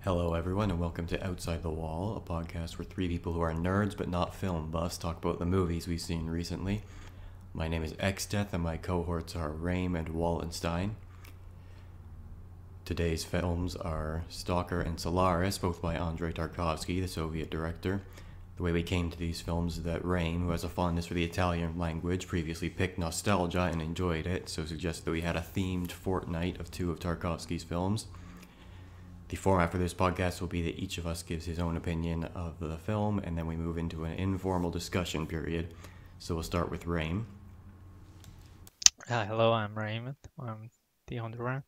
Hello, everyone, and welcome to Outside the Wall, a podcast where three people who are nerds but not film buffs talk about the movies we've seen recently. My name is Xdeath, and my cohorts are Rame and Wallenstein. Today's films are Stalker and Solaris, both by Andrei Tarkovsky, the Soviet director. The way we came to these films is that Rame, who has a fondness for the Italian language, previously picked Nostalgia and enjoyed it, so suggested that we had a themed fortnight of two of Tarkovsky's films. The format for this podcast will be that each of us gives his own opinion of the film, and then we move into an informal discussion period. So we'll start with Rame. Hello, I'm Raymond. I'm the Honduran.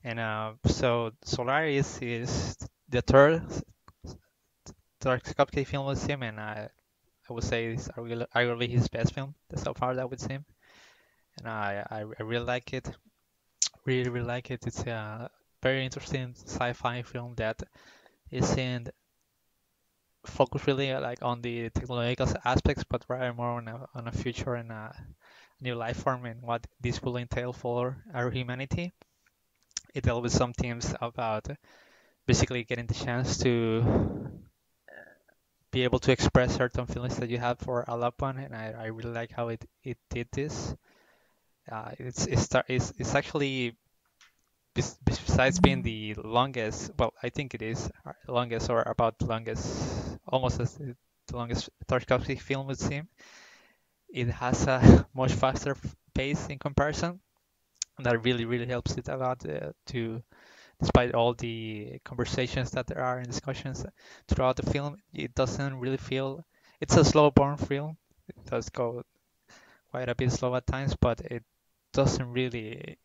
And so Solaris is the third Tarkovsky film with him, and I would say it's arguably his best film so far that with him. And I really like it. Really like it. It's a very interesting sci-fi film that isn't focused really like on the technological aspects, but rather more on a future and a new life form and what this will entail for our humanity. It dealt with some themes about basically getting the chance to be able to express certain feelings that you have for a loved one, and I really like how it did this. It's actually besides being the longest, well, I think it is longest or about the longest, almost as the longest Tarkovsky film would seem. It has a much faster pace in comparison, and that really helps it a lot to despite all the conversations that there are and discussions throughout the film, it doesn't really feel it's a slow burn film. It does go quite a bit slow at times, but it doesn't really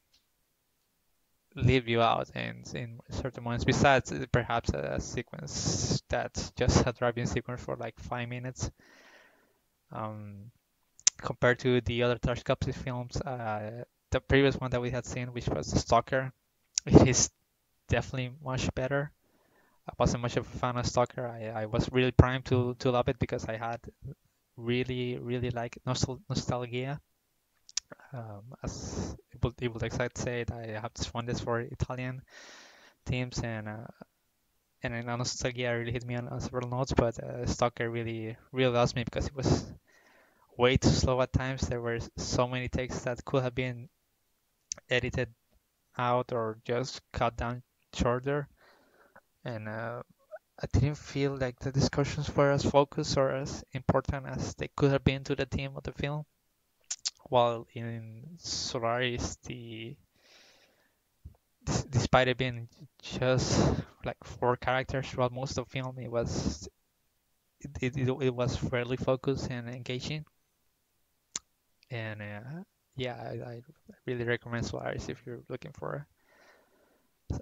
leave you out in certain moments. Besides, perhaps a sequence that's just a driving sequence for like 5 minutes. Um, Compared to the other Tarkovsky films, the previous one that we had seen, which was The Stalker, it is definitely much better. I wasn't much of a fan of Stalker. I was really primed to love it because I had really like nostalgia. As it would excite say it, I have this fondness for Italian themes and nostalgia really hit me on several notes. But Stalker really lost me because it was way too slow at times. There were so many takes that could have been edited out or just cut down shorter. And I didn't feel like the discussions were as focused or as important as they could have been to the theme of the film. While in Solaris, despite it being just like four characters throughout most of the film, it was fairly focused and engaging. And yeah, I really recommend Solaris if you're looking for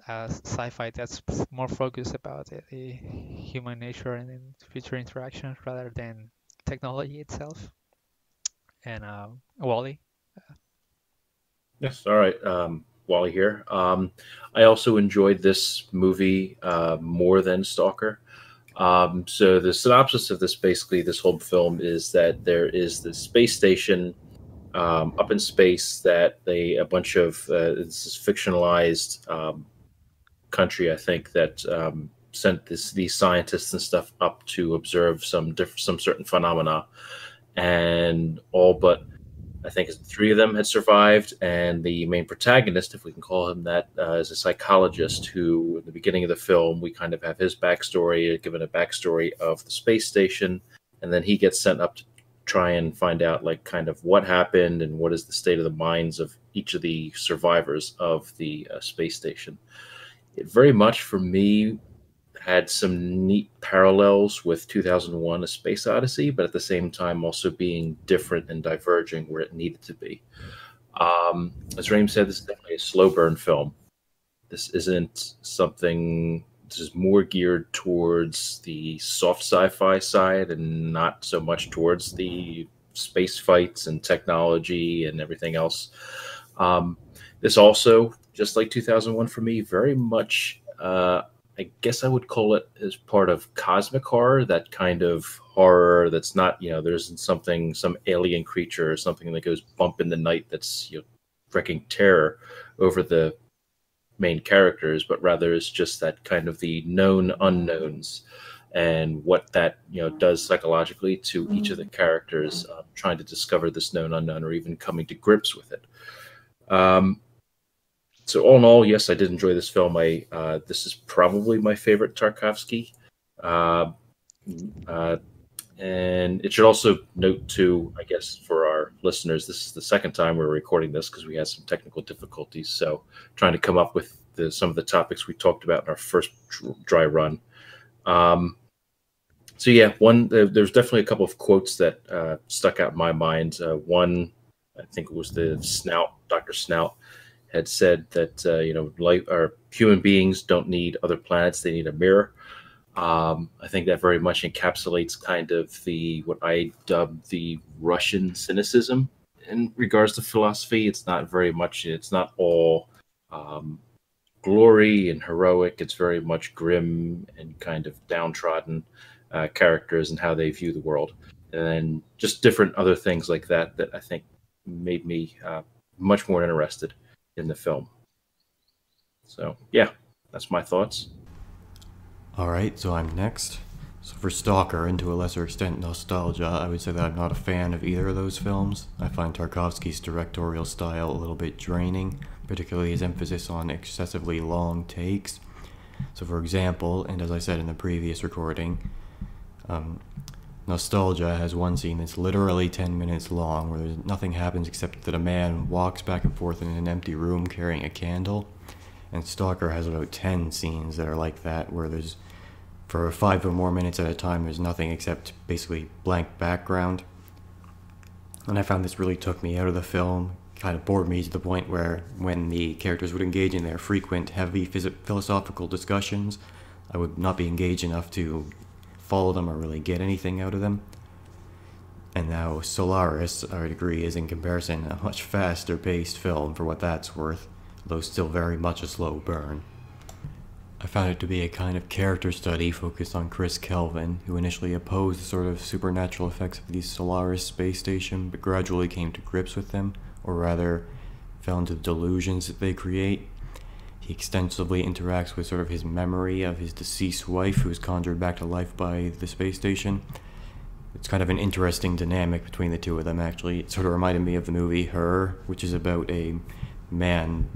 sci-fi that's more focused about the human nature and future interactions rather than technology itself. And Wally. Yes, all right. Wally here. I also enjoyed this movie more than Stalker. So the synopsis of this, basically, this whole film is that there is this space station up in space that a bunch of this is fictionalized country, I think, that sent these scientists and stuff up to observe some certain phenomena, and all but I think three of them had survived, and the main protagonist, if we can call him that, is a psychologist who, at the beginning of the film, we kind of have his backstory, given a backstory of the space station, and then he gets sent up to try and find out, like, kind of what happened and what is the state of the minds of each of the survivors of the space station. It very much, for me, had some neat parallels with 2001: A Space Odyssey, but at the same time also being different and diverging where it needed to be. As Raim said, this is definitely a slow burn film. This isn't something. This is more geared towards the soft sci-fi side and not so much towards the space fights and technology and everything else. This also, just like 2001 for me, very much. I guess I would call it as part of cosmic horror, that kind of horror that's not, there isn't some alien creature or something that goes bump in the night that's, wreaking terror over the main characters, but rather it's just that kind of the known unknowns and what that does psychologically to each of the characters, trying to discover this known unknown or even coming to grips with it. So all in all, yes, I did enjoy this film. This is probably my favorite Tarkovsky. Uh, and it should also note too, I guess, for our listeners, this is the second time we're recording this because we had some technical difficulties. So trying to come up with some of the topics we talked about in our first dry run. So yeah, there's definitely a couple of quotes that stuck out in my mind. One, I think it was the Snout, Dr. Snout, had said that life or human beings don't need other planets; they need a mirror. I think that very much encapsulates kind of what I dub the Russian cynicism in regards to philosophy. It's not all glory and heroic. It's very much grim and kind of downtrodden characters and how they view the world, and then just different other things like that I think made me much more interested in the film. So yeah, that's my thoughts. Alright, so I'm next. So for Stalker, and to a lesser extent Nostalgia, I would say that I'm not a fan of either of those films. I find Tarkovsky's directorial style a little bit draining, particularly his emphasis on excessively long takes. So for example, and as I said in the previous recording, Nostalgia has one scene that's literally 10 minutes long where nothing happens except that a man walks back and forth in an empty room carrying a candle. And Stalker has about 10 scenes that are like that, where there's, for 5 or more minutes at a time, there's nothing except basically blank background. And I found this really took me out of the film, kind of bored me to the point where when the characters would engage in their frequent, heavy philosophical discussions, I would not be engaged enough to follow them or really get anything out of them. And now Solaris, I would agree, is in comparison a much faster paced film for what that's worth, though still very much a slow burn. I found it to be a kind of character study focused on Chris Kelvin, who initially opposed the sort of supernatural effects of the Solaris space station, but gradually came to grips with them, or rather, fell into the delusions that they create. He extensively interacts with sort of his memory of his deceased wife, who was conjured back to life by the space station. It's kind of an interesting dynamic between the two of them, actually. It sort of reminded me of the movie Her, which is about a man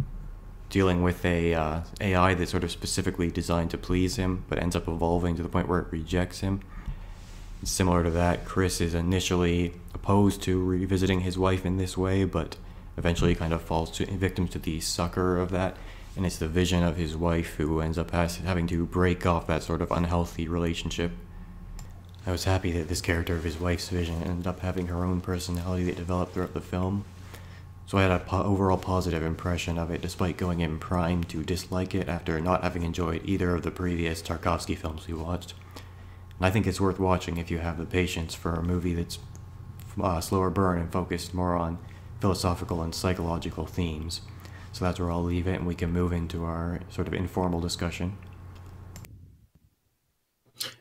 dealing with a AI that's sort of specifically designed to please him, but ends up evolving to the point where it rejects him. And similar to that, Chris is initially opposed to revisiting his wife in this way, but eventually kind of falls victim to the sucker of that, and it's the vision of his wife who ends up having to break off that sort of unhealthy relationship. I was happy that this character of his wife's vision ended up having her own personality that developed throughout the film. So I had an overall positive impression of it, despite going in primed to dislike it after not having enjoyed either of the previous Tarkovsky films we watched. And I think it's worth watching if you have the patience for a movie that's slower burn and focused more on philosophical and psychological themes. So that's where I'll leave it, and we can move into our sort of informal discussion.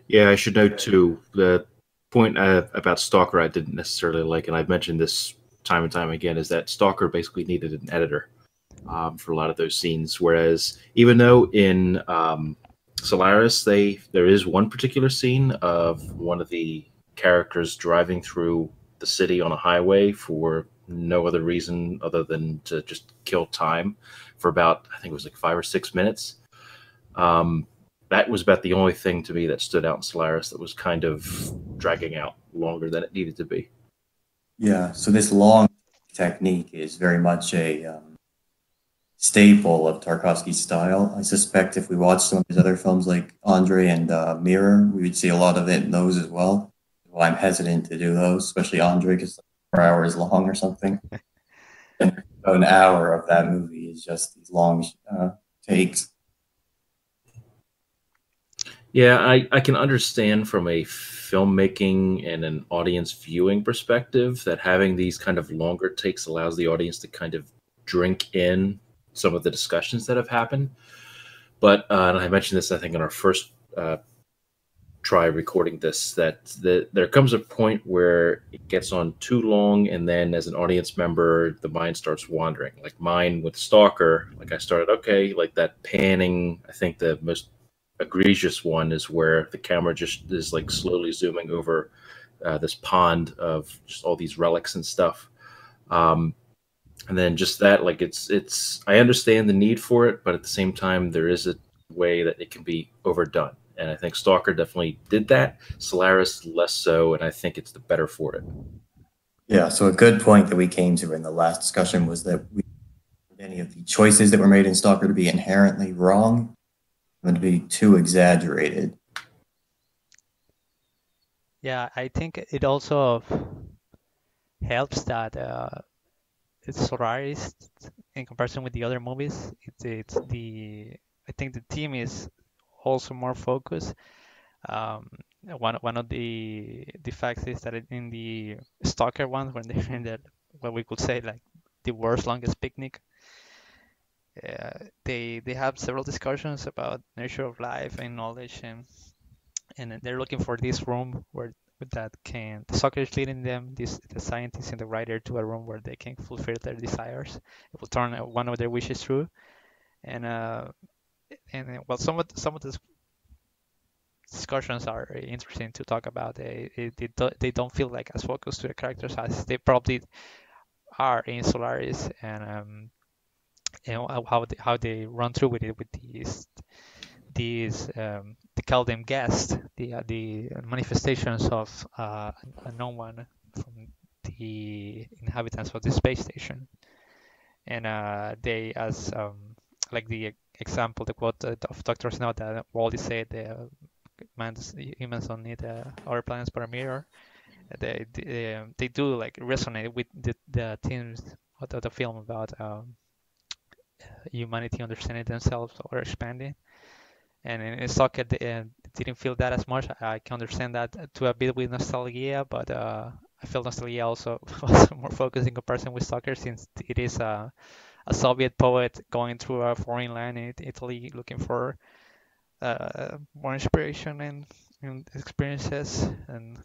Yeah, I should note too, the point about Stalker I didn't necessarily like, and I've mentioned this time and time again, is that Stalker basically needed an editor for a lot of those scenes. Whereas even though in Solaris there is one particular scene of one of the characters driving through the city on a highway for no other reason other than to just kill time for about, I think it was like 5 or 6 minutes. That was about the only thing to me that stood out in Solaris that was kind of dragging out longer than it needed to be. Yeah, so this long technique is very much a staple of Tarkovsky's style. I suspect if we watched some of his other films like Andrei and Mirror, we would see a lot of it in those as well. Well, I'm hesitant to do those, especially Andrei, because it's 4 hours long or something. And about an hour of that movie is just these long takes. Yeah, I can understand from a filmmaking and an audience viewing perspective that having these kind of longer takes allows the audience to kind of drink in some of the discussions that have happened. But and I mentioned this, I think, in our first try recording this, that there comes a point where it gets on too long, and then as an audience member, the mind starts wandering. Like mine with Stalker, like I started, okay, like that panning, I think the most egregious one is where the camera just is like slowly zooming over this pond of just all these relics and stuff. And then just that, like it's I understand the need for it, but at the same time, there is a way that it can be overdone. And I think Stalker definitely did that. Solaris less so, and I think it's the better for it. Yeah, so a good point that we came to in the last discussion was that we any of the choices that were made in Stalker to be inherently wrong and to be too exaggerated. Yeah, I think it also helps that it's Solaris in comparison with the other movies. It's the I think the team is also more focused. One of the facts is that in the Stalker one, when they're in the what we could say like the world's longest picnic, they have several discussions about nature of life and knowledge, and they're looking for this room where that can the Stalker is leading them, the scientists and the writer, to a room where they can fulfill their desires. It will turn one of their wishes true, and well, some of the discussions are interesting to talk about. They don't feel like as focused to the characters as they probably are in Solaris, and how they run through with it with these they call them guests, the manifestations of a known one from the inhabitants of the space station, and they as like the example, the quote of Dr. Snow that Wally said, humans don't need other planets but a mirror. They do like resonate with the themes of the film about humanity understanding themselves or expanding. And in Stalker, didn't feel that as much. I can understand that to a bit with nostalgia, but I feel nostalgia also was more focused in comparison with Stalker, since it is a Soviet poet going through a foreign land in Italy looking for more inspiration and experiences, and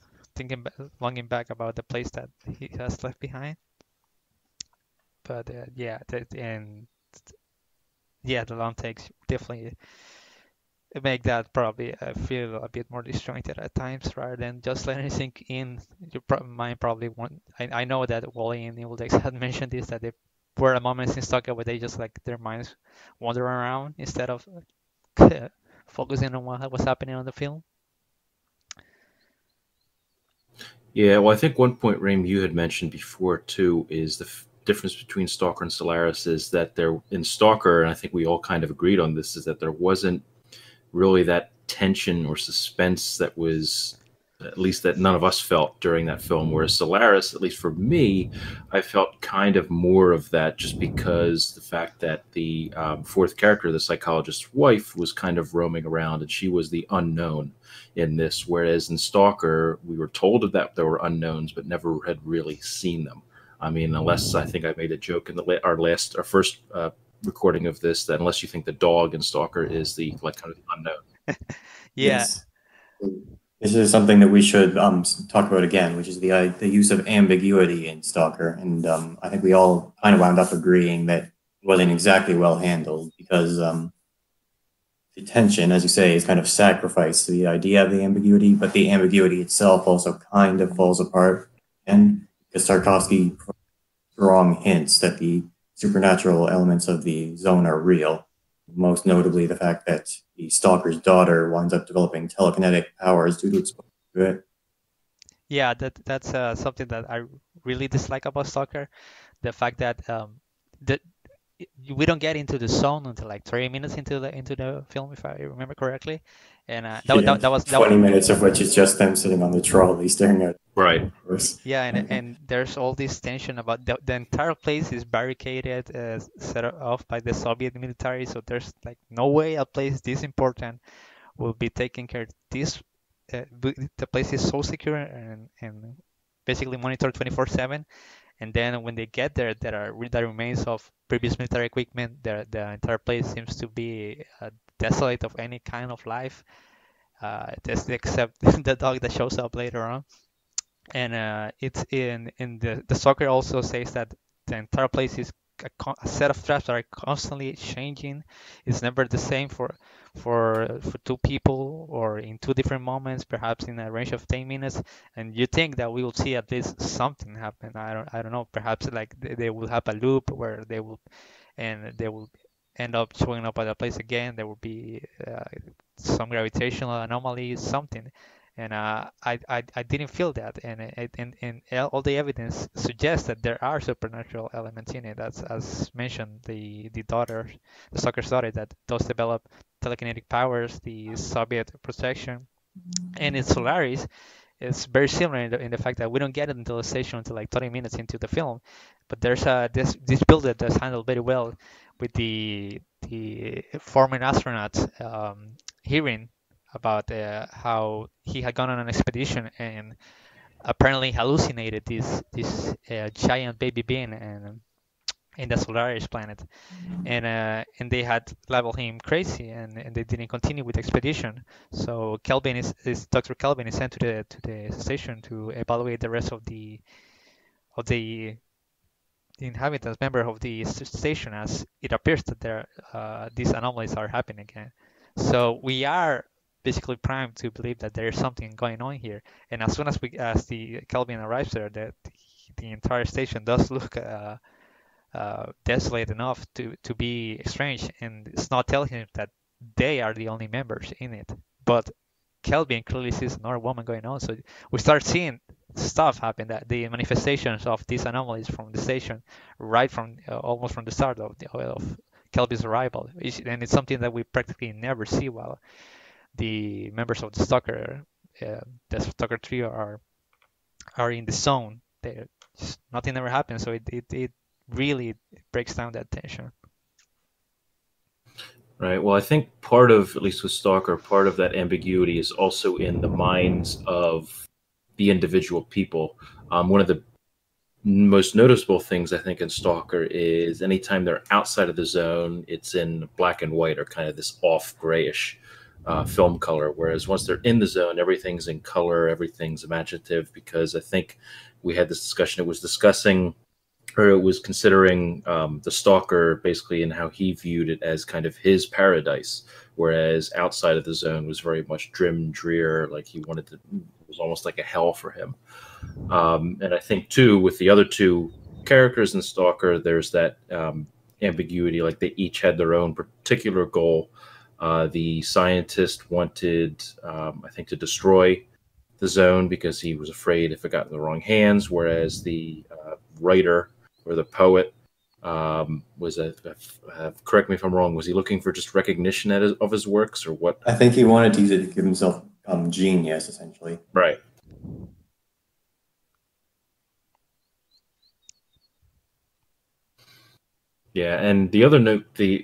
longing back about the place that he has left behind. But the long takes definitely make that probably feel a bit more disjointed at times, rather than just letting it sink in. Your mind probably won't. I know that Wally and Evil Dex had mentioned this, that there were moments in Stalker where they just like their minds wander around instead of focusing on what was happening on the film. Yeah, well, I think one point, Raim, you had mentioned before too, is the difference between Stalker and Solaris is that there in Stalker, and I think we all kind of agreed on this, is that there wasn't really that tension or suspense that was, at least that none of us felt during that film. Whereas Solaris, at least for me, I felt kind of more of that, just because the fact that the fourth character, the psychologist's wife, was kind of roaming around and she was the unknown in this. Whereas in Stalker, we were told that there were unknowns, but never had really seen them. I mean, unless I think I made a joke in our first recording of this, that unless you think the dog in Stalker is the like kind of unknown. Yeah. Yes. This is something that we should talk about again, which is the use of ambiguity in Stalker, and I think we all kind of wound up agreeing that it wasn't exactly well handled, because the tension, as you say, is kind of sacrificed to the idea of the ambiguity, but the ambiguity itself also kind of falls apart, and because Tarkovsky strong hints that the supernatural elements of the zone are real. Most notably, the fact that the Stalker's daughter winds up developing telekinetic powers due to exposure to it. Yeah, that's something that I really dislike about Stalker. The fact that we don't get into the zone until like 30 minutes into the film, if I remember correctly, and that was 20 minutes of which is just them sitting on the trolley staring at. Right. Yeah, and there's all this tension about the entire place is barricaded, set off by the Soviet military. So there's like no way a place this important will be taken care of. The place is so secure and basically monitored 24/7. And then when they get there, there are the remains of previous military equipment. The entire place seems to be desolate of any kind of life. just except the dog that shows up later on. And it's in the soccer also says that the entire place is a set of traps that are constantly changing. It's never the same for two people or in two different moments, perhaps in a range of 10 minutes. And you think that we will see at least something happen. I don't know. Perhaps like they will have a loop where they will end up showing up at a place again. There will be some gravitational anomaly, something. And I didn't feel that, and all the evidence suggests that there are supernatural elements in it. As mentioned, the daughter, the stalker's daughter, that does develop telekinetic powers, the Soviet protection, and in Solaris, it's very similar in the fact that we don't get it until the station until like 30 minutes into the film, but there's this build that that's handled very well with the former astronaut hearing about how he had gone on an expedition and apparently hallucinated this giant baby being and in the Solaris planet, and they had labeled him crazy, and they didn't continue with the expedition. So Kelvin is Dr. Kelvin is sent to the station to evaluate the rest of the inhabitants, member of the station, as it appears that these anomalies are happening again. So we are basically primed to believe that there is something going on here. And as soon as the Kelvin arrives there, that the entire station does look desolate enough to be strange, and it's not telling him that they are the only members in it. But Kelvin clearly sees another woman going on, so we start seeing stuff happen, that the manifestations of these anomalies from the station right from almost from the start of Kelvin's arrival, and it's something that we practically never see while the members of the Stalker trio are in the zone. Nothing ever happens, so it really breaks down that tension. Right. Well, I think part of, at least with Stalker, part of that ambiguity is also in the minds of the individual people. One of the most noticeable things I think in Stalker is anytime they're outside of the zone, it's in black and white or kind of this off grayish film color. Whereas once they're in the zone, everything's in color, everything's imaginative, because I think we had this discussion. It was considering the Stalker basically and how he viewed it as kind of his paradise, whereas outside of the zone was very much grim, drear, like he wanted to, it was almost like a hell for him. And I think too, with the other two characters in Stalker, there's that ambiguity, like they each had their own particular goal. The scientist wanted, I think, to destroy the zone because he was afraid if it got in the wrong hands, whereas the writer or the poet was correct me if I'm wrong, was he looking for just recognition of his works, or what? I think he wanted to use it to give himself genius, essentially. Right. Yeah, and the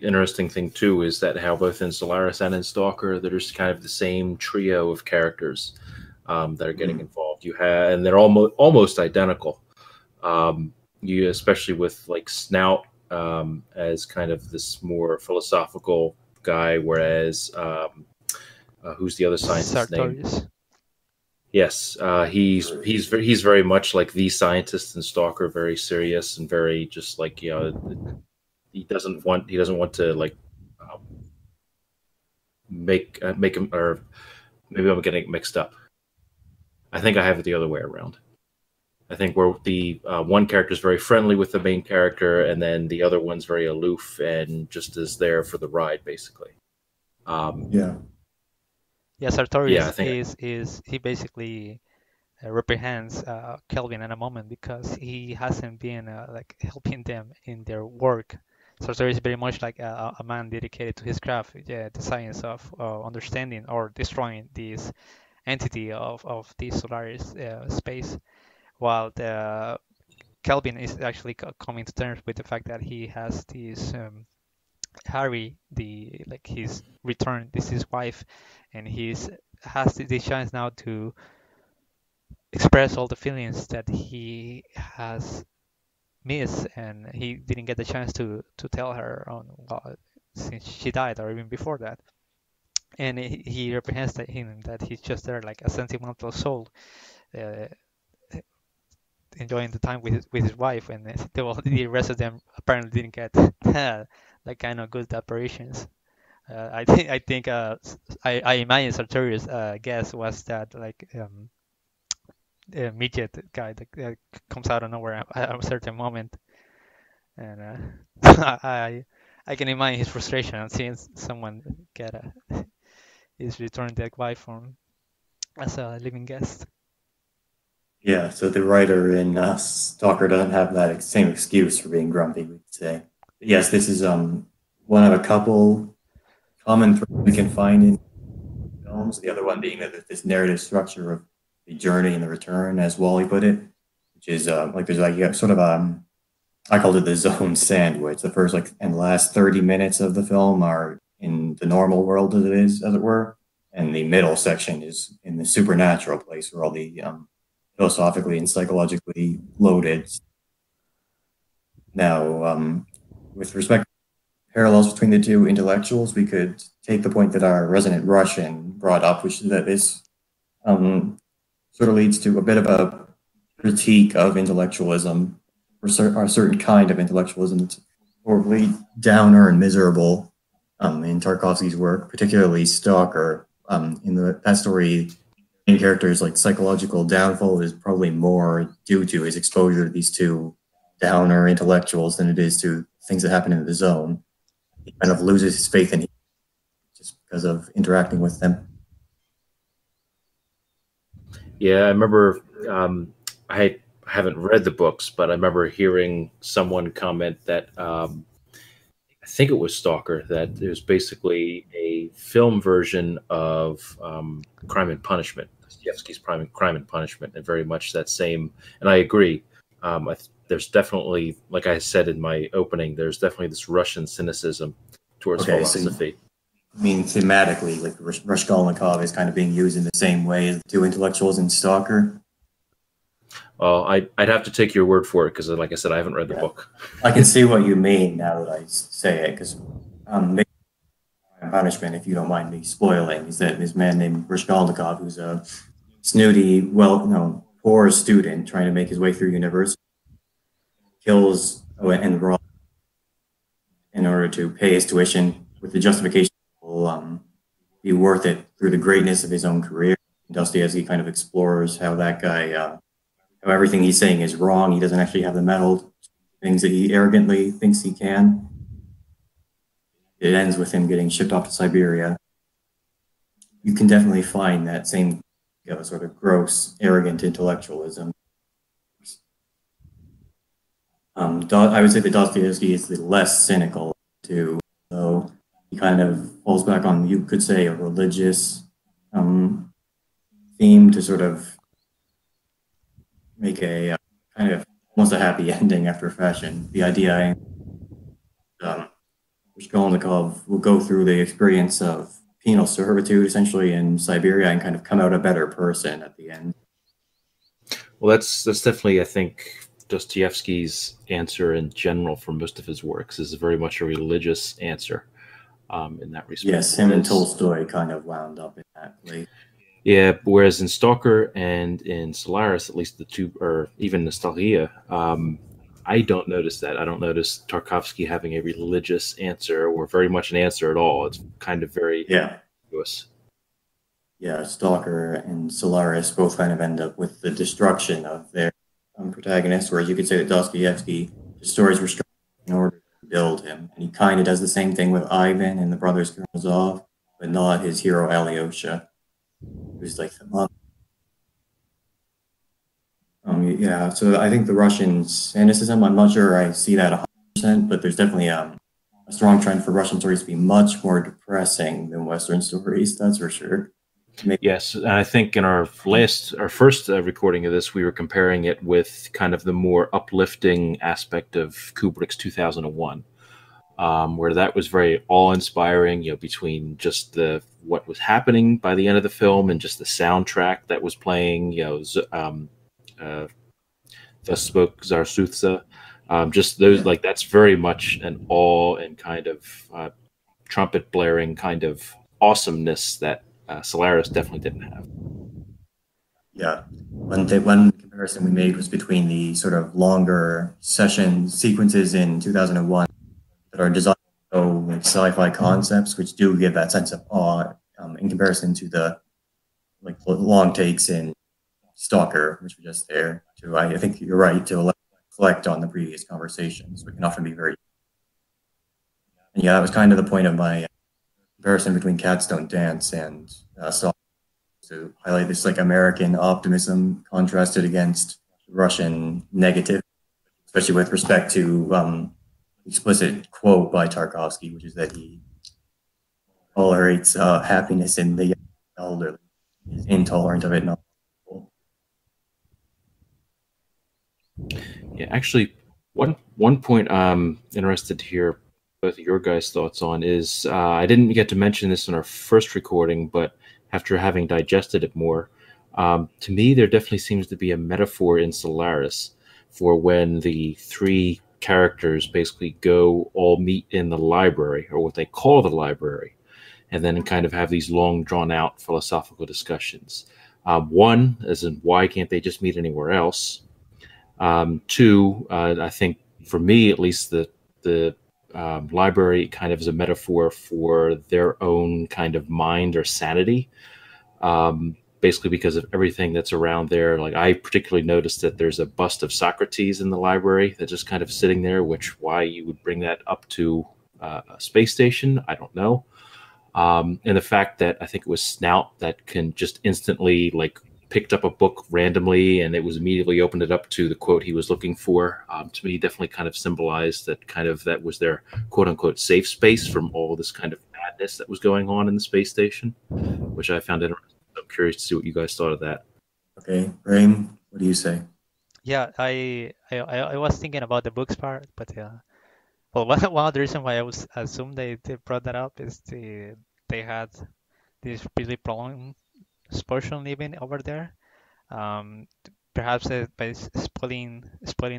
interesting thing too is that how both in Solaris and in Stalker, there's kind of the same trio of characters that are getting involved. And they're almost identical. You especially with like Snout as kind of this more philosophical guy, whereas who's the other scientist's name? Yes, he's very much like the scientist in Stalker, very serious and very just like, you know, he doesn't want to like make him, or maybe I'm getting it mixed up. I think I have it the other way around. I think where the one character is very friendly with the main character, and then the other one's very aloof and just is there for the ride, basically. Yeah, Sartorius is he basically reprehends Kelvin in a moment because he hasn't been like helping them in their work. Sartorius is very much like a man dedicated to his craft, the science of understanding or destroying this entity of the Solaris space, while the Kelvin is actually coming to terms with the fact that he has this Harry, his return, this is his wife, and has the chance now to express all the feelings that he has missed, and he didn't get the chance to tell her since she died or even before that. and he represents him that he's just there like a sentimental soul, uh, enjoying the time with his wife, and the rest of them apparently didn't get like kind of good apparitions. I imagine Sartorius' guess was that like midget guy that comes out of nowhere at a certain moment, and I can imagine his frustration on seeing someone get his return deck wife from as a living guest. Yeah, so the writer in Stalker doesn't have that same excuse for being grumpy, we'd say. But yes, this is one of a couple common threads we can find in films. The other one being that this narrative structure of the journey and the return, as Wally put it, which is like there's like sort of I called it the zone sandwich. The first and last 30 minutes of the film are in the normal world as it is, as it were, and the middle section is in the supernatural place where all the philosophically and psychologically loaded. Now, with respect to parallels between the two intellectuals, we could take the point that our resident Russian brought up, which is that this sort of leads to a bit of a critique of intellectualism, or a certain kind of intellectualism that's horribly downer and miserable in Tarkovsky's work, particularly Stalker. In that story, the main character's like psychological downfall is probably more due to his exposure to these two downer intellectuals than it is to things that happen in the zone. He kind of loses his faith in just because of interacting with them. Yeah, I remember. I haven't read the books, but I remember hearing someone comment that I think it was Stalker, that it was basically a film version of Crime and Punishment, Dostoevsky's Crime and Punishment, and very much that same. And I agree. There's definitely, like I said in my opening, there's definitely this Russian cynicism towards philosophy. I mean, thematically, like Raskolnikov is kind of being used in the same way as the two intellectuals in Stalker. Well, I'd have to take your word for it because, like I said, I haven't read the book. I can see what you mean now that I say it, because punishment, if you don't mind me spoiling, is that this man named Raskolnikov, who's a snooty, poor student trying to make his way through university, kills and raw in order to pay his tuition with the justification will be worth it through the greatness of his own career. Dostoevsky kind of explores how that guy, how everything he's saying is wrong. He doesn't actually have the metal things that he arrogantly thinks he can. It ends with him getting shipped off to Siberia. You can definitely find that same sort of gross, arrogant intellectualism. I would say that Dostoevsky is the less cynical too. So he kind of falls back on, you could say, a religious theme to sort of make a kind of almost a happy ending after fashion. The idea Raskolnikov will go through the experience of penal servitude essentially in Siberia and kind of come out a better person at the end. Well, that's definitely, I think, Dostoevsky's answer in general for most of his works is very much a religious answer in that respect. Yes, him and Tolstoy kind of wound up in that place. Yeah, whereas in Stalker and in Solaris, at least the two, or even Nostalgia, I don't notice that. I don't notice Tarkovsky having a religious answer or very much an answer at all. It's kind of very ambiguous. Yeah, Stalker and Solaris both kind of end up with the destruction of their protagonist, whereas you could say that Dostoevsky destroys Raskolnikov in order to build him. And he kind of does the same thing with Ivan and the brothers Karamazov, but not his hero Alyosha, who's like the mother. Yeah, so I think the Russian cynicism, I'm not sure I see that 100%, but there's definitely a strong trend for Russian stories to be much more depressing than Western stories, that's for sure. Yes, and I think in our first recording of this, we were comparing it with kind of the more uplifting aspect of Kubrick's 2001, where that was very awe-inspiring, between just what was happening by the end of the film and just the soundtrack that was playing, Thus Spoke Zarathustra, just those, that's very much an awe and kind of trumpet blaring kind of awesomeness that Solaris definitely didn't have. Yeah. One comparison we made was between the sort of longer session sequences in 2001 that are designed to show like sci-fi concepts, which do give that sense of awe, in comparison to the like long takes in Stalker, which were just there to, I think you're right, to reflect on the previous conversations, which can often be very. And yeah, that was kind of the point of my comparison between Cats Don't Dance and Stalker, to highlight this like American optimism contrasted against Russian negative, especially with respect to explicit quote by Tarkovsky, which is that he tolerates happiness in the elderly, is intolerant of it. Not Yeah, actually, one point I'm interested to hear both of your guys' thoughts on is I didn't get to mention this in our first recording, but after having digested it more, to me there definitely seems to be a metaphor in Solaris for when the three characters basically go all meet in the library, or what they call the library, and then kind of have these long drawn out philosophical discussions. One, as in why can't they just meet anywhere else? Two, I think for me at least, the library kind of is a metaphor for their own kind of mind or sanity. Basically because of everything that's around there. Like I particularly noticed that there's a bust of Socrates in the library that's just kind of sitting there, which why you would bring that up to a space station, I don't know. And the fact that I think it was Snout that can just instantly like picked up a book randomly and it was immediately opened it up to the quote he was looking for, to me definitely kind of symbolized that was their quote unquote safe space from all this kind of madness that was going on in the space station, which I found interesting. I'm curious to see what you guys thought of that. okay, Rain, what do you say? Yeah, I was thinking about the books part, but well, one of the reasons why I was assumed they brought that up is they had this really prolonged explosion living over there. Perhaps by spoiling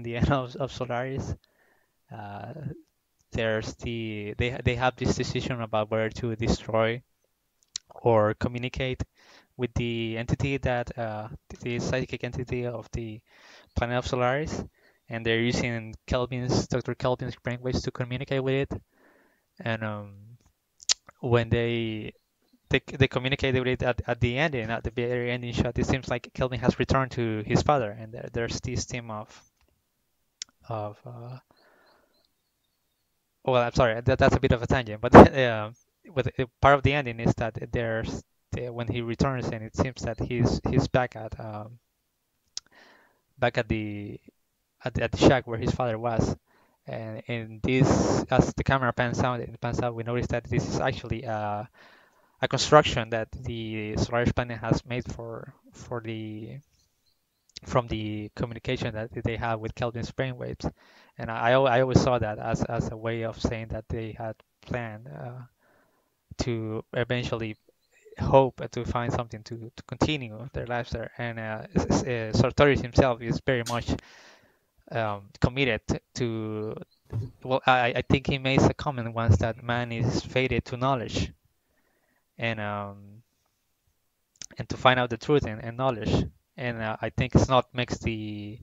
the end of Solaris, there's they have this decision about whether to destroy or communicate with the entity that the psychic entity of the planet of Solaris, and they're using Dr. Kelvin's brainwaves to communicate with it. And when they communicated with it at the ending, at the very ending shot, it seems like Kelvin has returned to his father, and there's this theme of well, I'm sorry, that's a bit of a tangent, but part of the ending is that when he returns, and it seems that he's back at the shack where his father was. And in this, as the camera pans out, we notice that this is actually a construction that the Solaris planet has made from the communication that they have with Kelvin's brainwaves. And I always saw that as a way of saying that they had planned to eventually hope to find something to continue their lives there. And Sartorius himself is very much committed to. Well, I think he makes a comment once that man is fated to knowledge, and to find out the truth and knowledge. And I think Snot makes the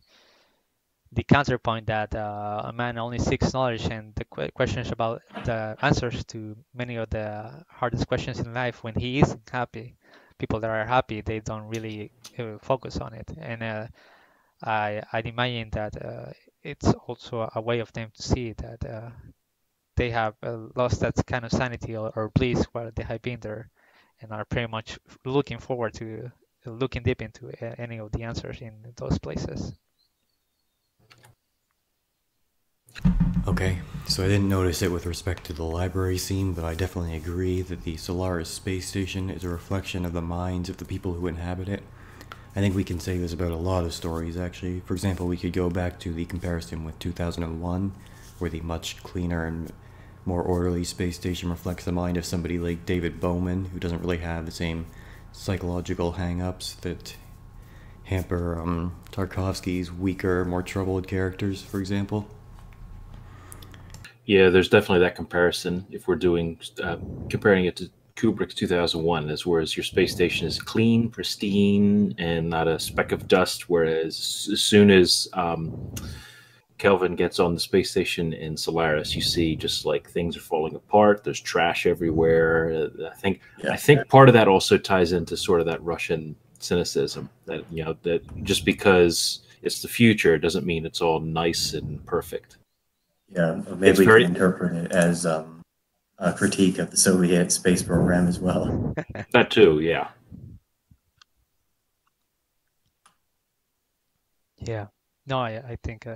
counterpoint that a man only seeks knowledge, and the questions about the answers to many of the hardest questions in life when he isn't happy. People that are happy, they don't really focus on it. And I'd imagine that it's also a way of them to see that they have lost that kind of sanity or bliss while they have been there, and are pretty much looking forward to looking deep into any of the answers in those places. Okay, so I didn't notice it with respect to the library scene, but I definitely agree that the Solaris space station is a reflection of the minds of the people who inhabit it. I think we can say this about a lot of stories, actually. For example, we could go back to the comparison with 2001, where the much cleaner and more orderly space station reflects the mind of somebody like David Bowman, who doesn't really have the same psychological hang-ups that hamper Tarkovsky's weaker, more troubled characters, for example. Yeah, there's definitely that comparison if we're doing comparing it to Kubrick's 2001, is whereas your space station is clean, pristine, and not a speck of dust. Whereas as soon as Kelvin gets on the space station in Solaris, you see just like things are falling apart. There's trash everywhere. I think part of that also ties into sort of that Russian cynicism that that just because it's the future doesn't mean it's all nice and perfect. Yeah, maybe we can interpret it as a critique of the Soviet space program as well. That too, yeah. Yeah. No, I think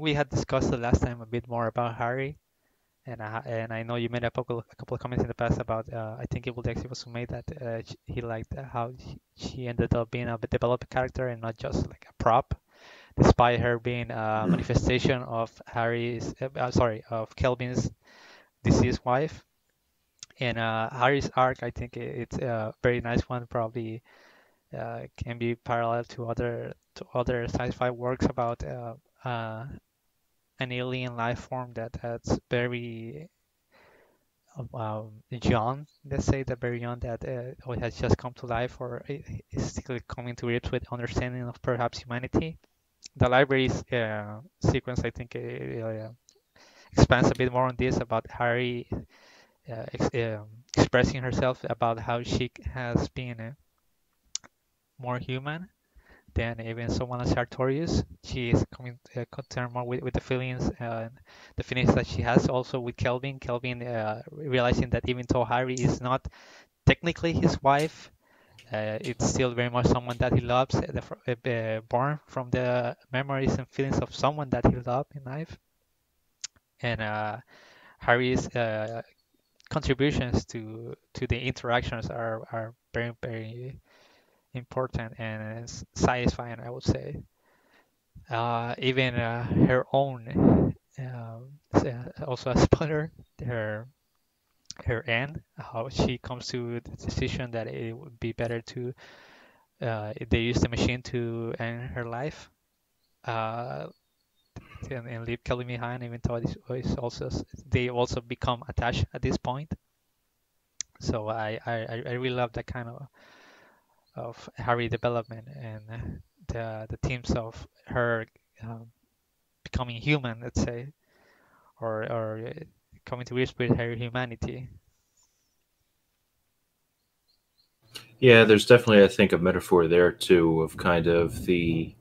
we had discussed the last time a bit more about Harry, and I know you made a couple of comments in the past about I think it was who made that he liked how she ended up being a developed character and not just like a prop, despite her being a manifestation of of Kelvin's deceased wife. And Harry's arc, I think it's a very nice one. Probably can be parallel to other sci-fi works about an alien life form that's very young. Let's say that very young, that has just come to life or is still coming to grips with understanding of perhaps humanity. The library's sequence, I think, expands a bit more on this about Harry expressing herself about how she has been more human than even someone as Sartorius. She is coming concerned more with the feelings and the feelings that she has also with Kelvin. Kelvin realizing that even though Harry is not technically his wife, it's still very much someone that he loves, born from the memories and feelings of someone that he loved in life. And Harry's contributions to the interactions are very, very important and satisfying, I would say. Even her own, also a spoiler, her end, how she comes to the decision that it would be better to if they use the machine to end her life and leave Kelly behind, even though they also become attached at this point. So I really love that kind of Harry development and the themes of her becoming human, let's say, or coming to grips with her humanity. Yeah, there's definitely, I think, a metaphor there too of kind of the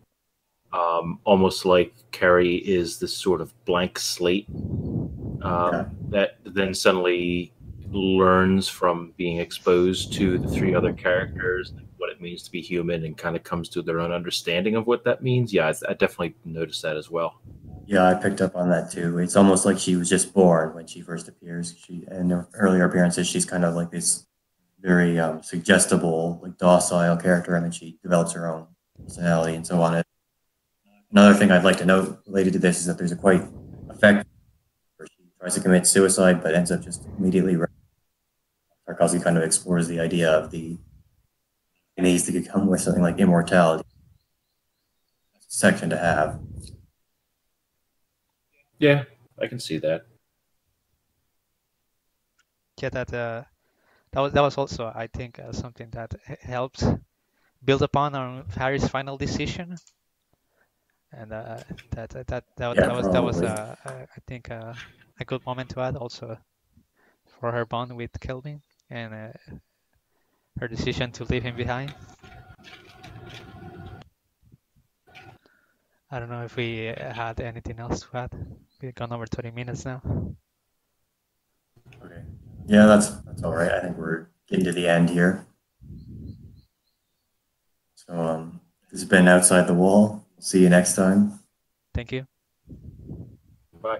almost like Carrie is this sort of blank slate that then suddenly learns from being exposed to the three other characters what it means to be human and kind of comes to their own understanding of what that means. Yeah, I definitely noticed that as well. Yeah, I picked up on that too. It's almost like she was just born when she first appears. In her earlier appearances, she's kind of like this very suggestible, like docile character, and then she develops her own personality and so on. Another thing I'd like to note related to this is that there's a quite effective where she tries to commit suicide but ends up just immediately. Tarkovsky kind of explores the idea of it needs to come with something like immortality. Section to have. Yeah, I can see that. Yeah, that was also, I think, something that helps build upon on Harry's final decision, and that was I think a good moment to add also for her bond with Kelvin and her decision to leave him behind. I don't know if we had anything else to add. We've gone over 20 minutes now. Okay. Yeah, that's all right. I think we're getting to the end here. So this has been Outside the Wall. See you next time. Thank you. Bye.